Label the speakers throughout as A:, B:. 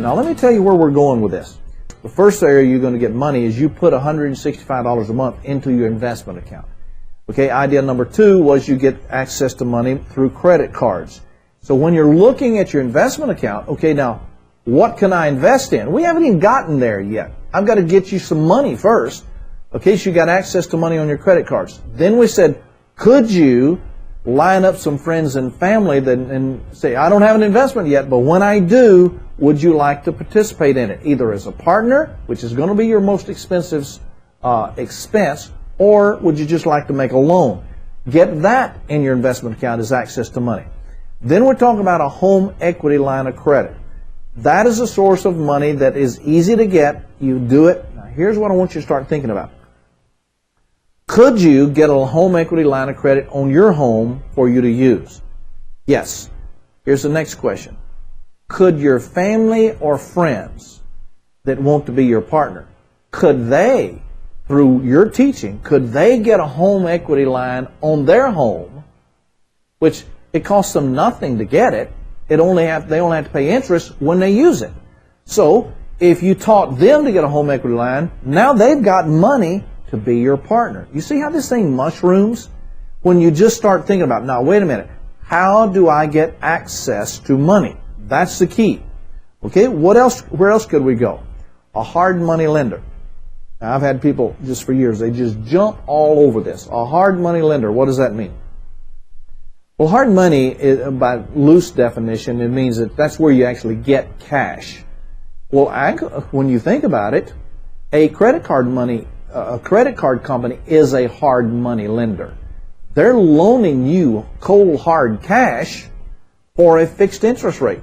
A: Now let me tell you where we're going with this. The first area you're going to get money is you put $165 a month into your investment account. Okay, idea number 2 was you get access to money through credit cards. So when you're looking at your investment account, okay, now what can I invest in? We haven't even gotten there yet. I've got to get you some money first. Okay, so you got access to money on your credit cards. Then we said, could you line up some friends and family and say, I don't have an investment yet, but when I do, would you like to participate in it? Either as a partner, which is going to be your most expensive expense, or would you just like to make a loan? Get that in your investment account as access to money. Then we're talking about a home equity line of credit. That is a source of money that is easy to get. You do it. Now here's what I want you to start thinking about. Could you get a home equity line of credit on your home for you to use? Yes. Here's the next question. Could your family or friends that want to be your partner, could they, through your teaching, could they get a home equity line on their home, which it costs them nothing to get it. They only have to pay interest when they use it. So if you taught them to get a home equity line, now they've got money to be your partner. You see how this thing mushrooms? When you just start thinking about, now wait a minute, how do I get access to money? That's the key. Okay, what else? Where else could we go? A hard money lender. Now, I've had people just for years, they just jump all over this. A hard money lender, what does that mean? Well, hard money, by loose definition, it means that that's where you actually get cash. Well, when you think about it, a credit card company is a hard money lender. They're loaning you cold hard cash for a fixed interest rate.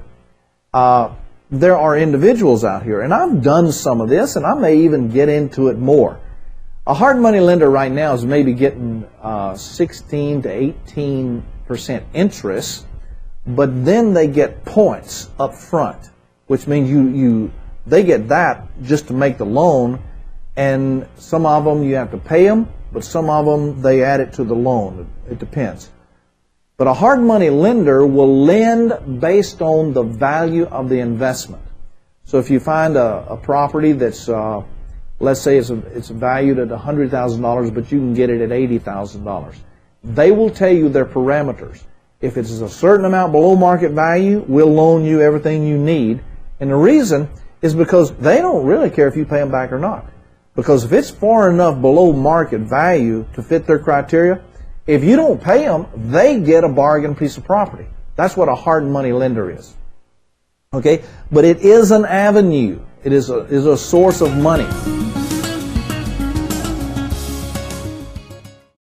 A: There are individuals out here, and I've done some of this, and I may even get into it more. A hard money lender right now is maybe getting 16 to 18% interest, but then they get points up front, which means they get that just to make the loan, and some of them you have to pay them, but some of them they add it to the loan. It depends. But a hard money lender will lend based on the value of the investment. So if you find a property that's, let's say it's valued at $100,000, but you can get it at $80,000, they will tell you their parameters. If it's a certain amount below market value, we'll loan you everything you need. And the reason is because they don't really care if you pay them back or not. Because if it's far enough below market value to fit their criteria, if you don't pay them, they get a bargain piece of property. That's what a hard money lender is. Okay? But it is an avenue. It is a source of money.